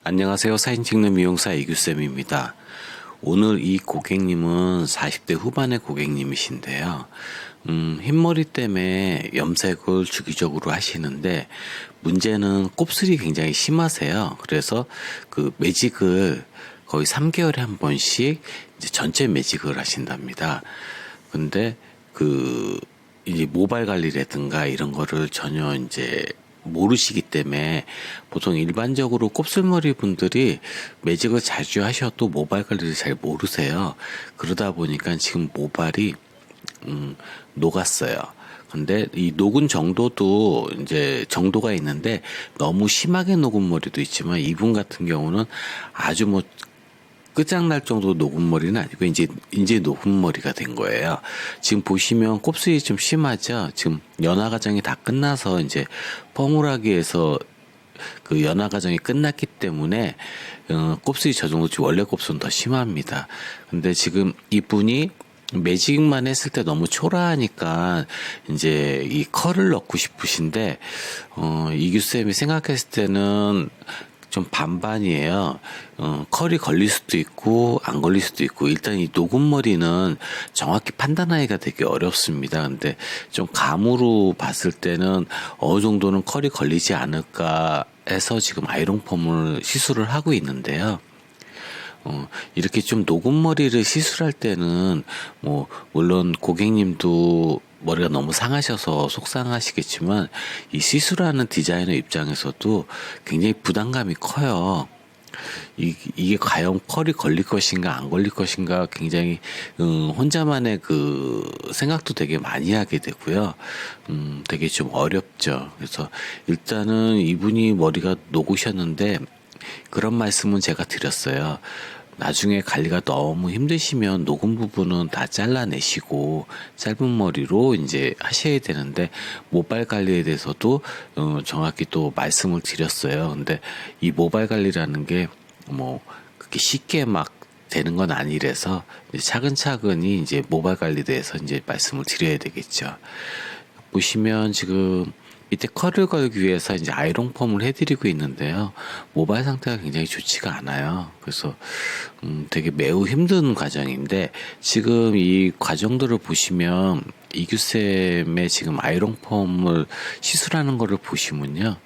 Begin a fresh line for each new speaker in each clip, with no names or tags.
안녕하세요. 사진 찍는 미용사 이규쌤입니다. 오늘 이 고객님은 40대 후반의 고객님이신데요. 흰머리 때문에 염색을 주기적으로 하시는데 문제는 곱슬이 굉장히 심하세요. 그래서 그 매직을 거의 3개월에 한 번씩 이제 전체 매직을 하신답니다. 근데 이제 모발 관리라든가 이런 거를 전혀 이제 모르시기 때문에 보통 일반적으로 곱슬머리 분들이 매직을 자주 하셔도 모발 관리를 잘 모르세요. 그러다 보니까 지금 모발이 녹았어요. 근데 이 녹은 정도도 이제 정도가 있는데 너무 심하게 녹은 머리도 있지만 이분 같은 경우는 아주 뭐 끝장날 정도 녹은 머리는 아니고 이제 녹은 머리가 된 거예요. 지금 보시면 곱슬이 좀 심하죠. 지금 연화 과정이 다 끝나서 이제 펌을 하기 위해서 그 연화 과정이 끝났기 때문에 곱슬이 저 정도지 원래 곱슬은 더 심합니다. 근데 지금 이분이 매직만 했을 때 너무 초라하니까 이제 이 컬을 넣고 싶으신데 이규쌤이 생각했을 때는 좀 반반이에요. 컬이 걸릴 수도 있고 안 걸릴 수도 있고 일단 이 녹은 머리는 정확히 판단하기가 되게 어렵습니다. 근데 좀 감으로 봤을 때는 어느 정도는 컬이 걸리지 않을까 해서 지금 아이롱 펌을 시술을 하고 있는데요. 이렇게 좀 녹은 머리를 시술할 때는 뭐 물론 고객님도 머리가 너무 상하셔서 속상하시겠지만 이 시술하는 디자이너 입장에서도 굉장히 부담감이 커요. 이게 과연 컬이 걸릴 것인가 안 걸릴 것인가 굉장히 혼자만의 그 생각도 되게 많이 하게 되고요. 되게 좀 어렵죠. 그래서 일단은 이분이 머리가 녹으셨는데 그런 말씀은 제가 드렸어요. 나중에 관리가 너무 힘드시면 녹은 부분은 다 잘라내시고 짧은 머리로 이제 하셔야 되는데 모발 관리에 대해서도 정확히 또 말씀을 드렸어요. 근데 이 모발 관리라는 게 뭐 그렇게 쉽게 막 되는 건 아니라서 이제 차근차근히 이제 모발 관리에 대해서 이제 말씀을 드려야 되겠죠. 보시면 지금 밑에 컬을 걸기 위해서 이제 아이롱 펌을 해드리고 있는데요. 모발 상태가 굉장히 좋지가 않아요. 그래서 되게 매우 힘든 과정인데 지금 이 과정들을 보시면 이규쌤의 지금 아이롱 펌을 시술하는 거를 보시면요.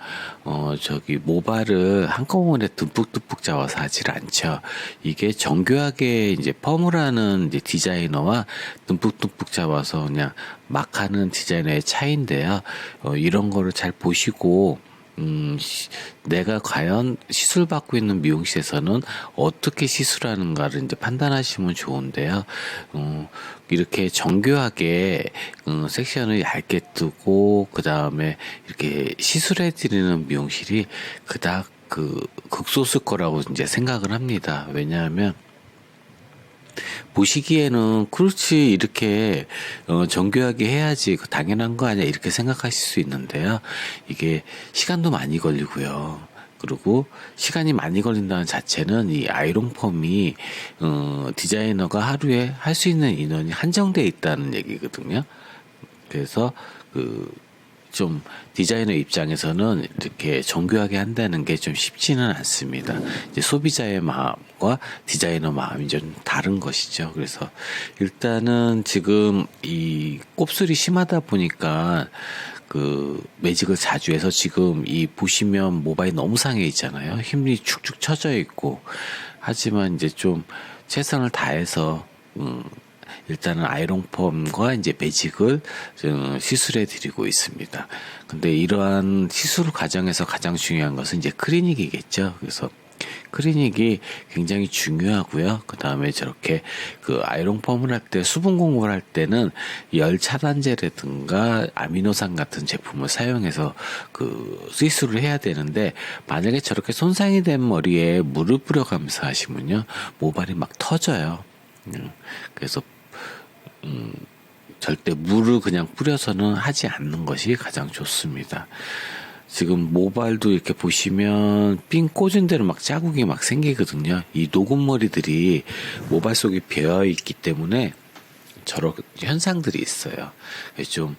모발을 한꺼번에 듬뿍듬뿍 잡아서 하질 않죠. 이게 정교하게 이제 펌을 하는 이제 디자이너와 듬뿍듬뿍 잡아서 그냥 막 하는 디자이너의 차이인데요. 이런 거를 잘 보시고 내가 과연 시술받고 있는 미용실에서는 어떻게 시술하는가를 이제 판단하시면 좋은데요. 이렇게 정교하게 섹션을 얇게 뜨고 그 다음에 이렇게 시술해드리는 미용실이 그닥 극소수일 거라고 이제 생각을 합니다. 왜냐하면 보시기에는 그렇지 이렇게 정교하게 해야지 당연한 거 아니야 이렇게 생각하실 수 있는데요. 이게 시간도 많이 걸리고요. 그리고 시간이 많이 걸린다는 자체는 이 아이롱 펌이 디자이너가 하루에 할 수 있는 인원이 한정되어 있다는 얘기거든요. 그래서 좀 디자이너 입장에서는 이렇게 정교하게 한다는 게 좀 쉽지는 않습니다. 이제 소비자의 마음과 디자이너 마음이 좀 다른 것이죠. 그래서 일단은 지금 이 곱슬이 심하다 보니까 매직을 자주 해서 지금 이 보시면 모발이 너무 상해 있잖아요. 힘이 축축 처져 있고 하지만 이제 좀 최선을 다해서 일단은 아이롱 펌과 이제 매직을 시술해 드리고 있습니다. 근데 이러한 시술 과정에서 가장 중요한 것은 이제 클리닉이겠죠. 그래서 클리닉이 굉장히 중요하고요. 그 다음에 저렇게 아이롱 펌을 할 때 수분 공급을 할 때는 열 차단제라든가 아미노산 같은 제품을 사용해서 시술을 해야 되는데 만약에 저렇게 손상이 된 머리에 물을 뿌려가면서 하시면요 모발이 막 터져요. 그래서 절대 물을 그냥 뿌려서는 하지 않는 것이 가장 좋습니다. 지금 모발도 이렇게 보시면 핀 꽂은 대로 막 자국이 막 생기거든요. 이 녹은 머리들이 모발 속에 배어 있기 때문에 저런 현상들이 있어요. 좀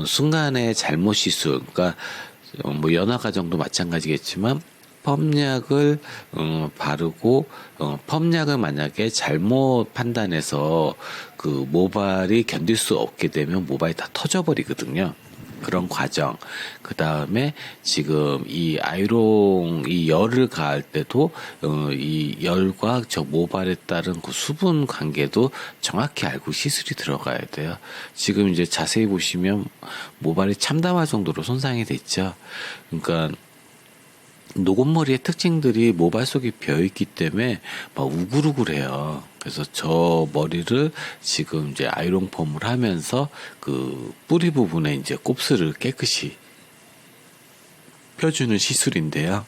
순간에 잘못 시술, 그러니까 뭐 연화 과정도 마찬가지겠지만 펌약을 바르고 펌약을 만약에 잘못 판단해서 그 모발이 견딜 수 없게 되면 모발이 다 터져버리거든요. 그런 과정. 그 다음에 지금 이 아이롱 이 열을 가할 때도 이 열과 저 모발에 따른 그 수분 관계도 정확히 알고 시술이 들어가야 돼요. 지금 이제 자세히 보시면 모발이 참담할 정도로 손상이 됐죠. 그러니까 노곤머리의 특징들이 모발 속에 비어있기 때문에 막 우글우글해요. 그래서 저 머리를 지금 이제 아이롱 펌을 하면서 그 뿌리 부분에 이제 곱슬을 깨끗이 펴주는 시술인데요.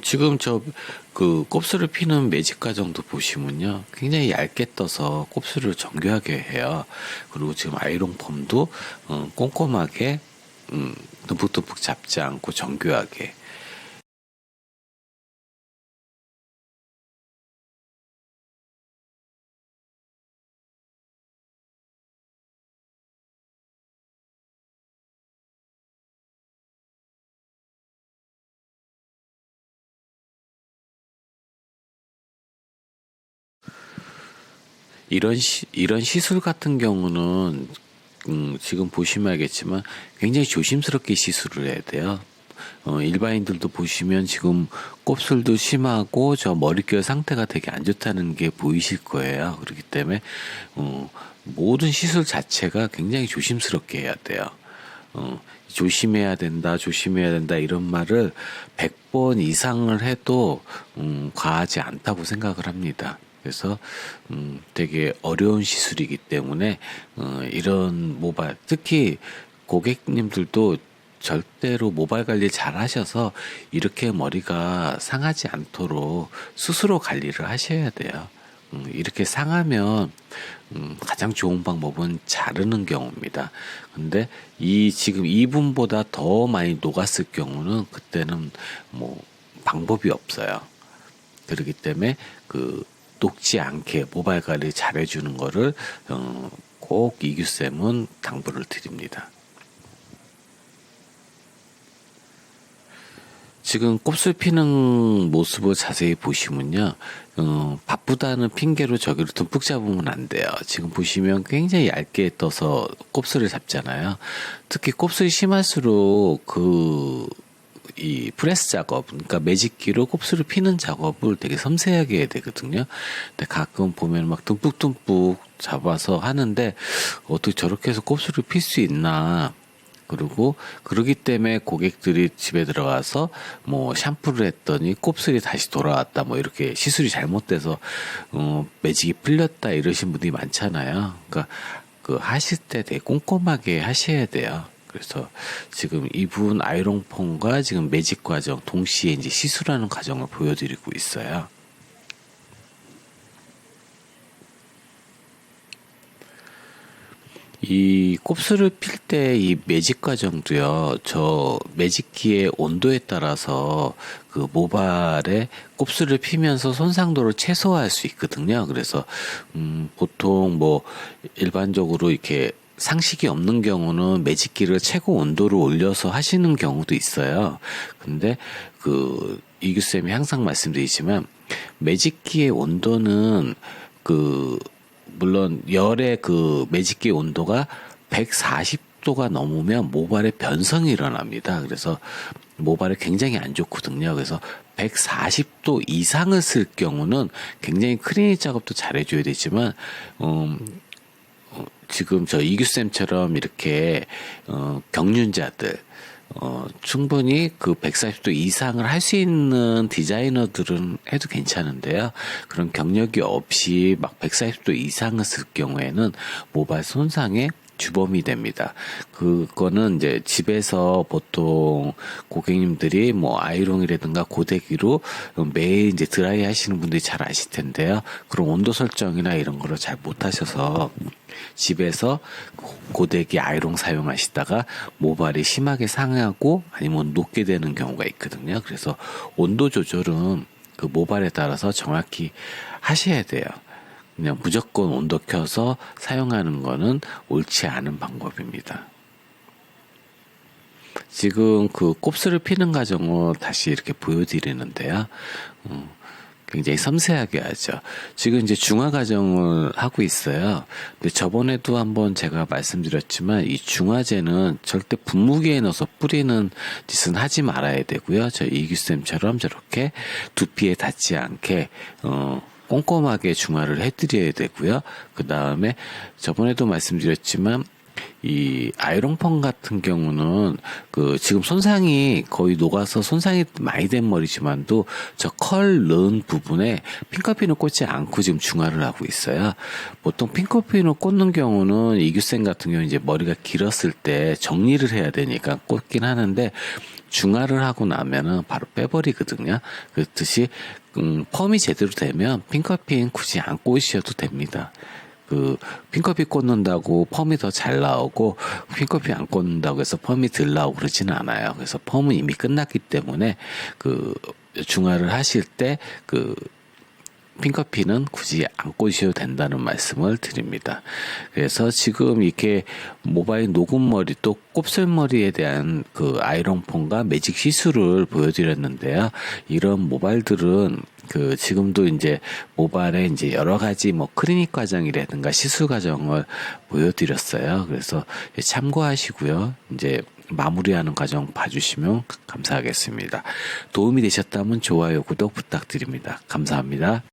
지금 저 그 곱슬을 피는 매직 과정도 보시면요. 굉장히 얇게 떠서 곱슬을 정교하게 해요. 그리고 지금 아이롱 펌도 꼼꼼하게 듬뿍듬뿍 잡지 않고 정교하게. 이런 시술 같은 경우는 지금 보시면 알겠지만 굉장히 조심스럽게 시술을 해야 돼요. 일반인들도 보시면 지금 곱슬도 심하고 저 머릿결 상태가 되게 안 좋다는 게 보이실 거예요. 그렇기 때문에 모든 시술 자체가 굉장히 조심스럽게 해야 돼요. 조심해야 된다, 조심해야 된다 이런 말을 100번 이상을 해도 과하지 않다고 생각을 합니다. 그래서 되게 어려운 시술이기 때문에 이런 모발, 특히 고객님들도 절대로 모발 관리 잘 하셔서 이렇게 머리가 상하지 않도록 스스로 관리를 하셔야 돼요. 이렇게 상하면 가장 좋은 방법은 자르는 경우입니다. 근데 지금 이분보다 더 많이 녹았을 경우는 그때는 뭐 방법이 없어요. 그렇기 때문에 그 녹지 않게 모발 관리 잘 해주는 거를 꼭 이규쌤은 당부를 드립니다. 지금 곱슬 피는 모습을 자세히 보시면요. 바쁘다는 핑계로 저기를 듬뿍 잡으면 안 돼요. 지금 보시면 굉장히 얇게 떠서 곱슬을 잡잖아요. 특히 곱슬이 심할수록 이 프레스 작업, 그러니까 매직기로 곱슬을 피는 작업을 되게 섬세하게 해야 되거든요. 근데 가끔 보면 막 듬뿍듬뿍 잡아서 하는데 어떻게 저렇게 해서 곱슬을 필 수 있나. 그리고 그러기 때문에 고객들이 집에 들어가서 뭐 샴푸를 했더니 곱슬이 다시 돌아왔다 뭐 이렇게 시술이 잘못돼서 매직이 풀렸다 이러신 분들이 많잖아요. 그러니까 그 하실 때 되게 꼼꼼하게 하셔야 돼요. 그래서 지금 이분 아이롱 펌과 지금 매직 과정 동시에 이제 시술하는 과정을 보여드리고 있어요. 이 곱슬을 필 때 이 매직 과정도요, 저 매직기의 온도에 따라서 그 모발에 곱슬을 피면서 손상도를 최소화할 수 있거든요. 그래서, 보통 뭐, 일반적으로 이렇게 상식이 없는 경우는 매직기를 최고 온도로 올려서 하시는 경우도 있어요. 근데 이규쌤이 항상 말씀드리지만, 매직기의 온도는 물론 열의 그 매직기 온도가 140도가 넘으면 모발에 변성이 일어납니다. 그래서 모발에 굉장히 안 좋거든요. 그래서 140도 이상을 쓸 경우는 굉장히 클리닉 작업도 잘 해줘야 되지만 지금 저 이규쌤처럼 이렇게 경륜자들 충분히 그 140도 이상을 할 수 있는 디자이너들은 해도 괜찮은데요. 그런 경력이 없이 막 140도 이상을 쓸 경우에는 모발 손상에 주범이 됩니다. 그거는 이제 집에서 보통 고객님들이 뭐 아이롱이라든가 고데기로 매일 이제 드라이 하시는 분들이 잘 아실 텐데요. 그런 온도 설정이나 이런 거를 잘 못하셔서 집에서 고데기 아이롱 사용하시다가 모발이 심하게 상하고 아니면 녹게 되는 경우가 있거든요. 그래서 온도 조절은 그 모발에 따라서 정확히 하셔야 돼요. 그냥 무조건 온도 켜서 사용하는 거는 옳지 않은 방법입니다. 지금 그 곱슬을 피는 과정을 다시 이렇게 보여드리는데요. 굉장히 섬세하게 하죠. 지금 이제 중화 과정을 하고 있어요. 근데 저번에도 한번 제가 말씀드렸지만 이 중화제는 절대 분무기에 넣어서 뿌리는 짓은 하지 말아야 되고요. 저 이규쌤처럼 저렇게 두피에 닿지 않게 꼼꼼하게 중화를 해드려야 되고요. 그 다음에 저번에도 말씀드렸지만 이 아이롱펌 같은 경우는 그 지금 손상이 거의 녹아서 손상이 많이 된 머리지만도 저 컬 넣은 부분에 핑커핀을 꽂지 않고 지금 중화를 하고 있어요. 보통 핑커핀을 꽂는 경우는 이규쌤 같은 경우 이제 머리가 길었을 때 정리를 해야 되니까 꽂긴 하는데 중화를 하고 나면은 바로 빼버리거든요. 그렇듯이 펌이 제대로 되면 핑커핀 굳이 안 꽂으셔도 됩니다. 그 핑커피 꽂는다고 펌이 더 잘 나오고 핑커피 안 꽂는다고 해서 펌이 덜 나오고 그러지는 않아요. 그래서 펌은 이미 끝났기 때문에 그 중화를 하실 때 그 핑커피는 굳이 안 꽂으셔도 된다는 말씀을 드립니다. 그래서 지금 이렇게 모바일 녹음머리 또 곱슬머리에 대한 그 아이롱폰과 매직 시술을 보여드렸는데요. 이런 모발들은 그 지금도 이제 모발에 이제 여러 가지 뭐 클리닉 과정이라든가 시술 과정을 보여드렸어요. 그래서 참고하시고요. 이제 마무리하는 과정 봐주시면 감사하겠습니다. 도움이 되셨다면 좋아요, 구독 부탁드립니다. 감사합니다.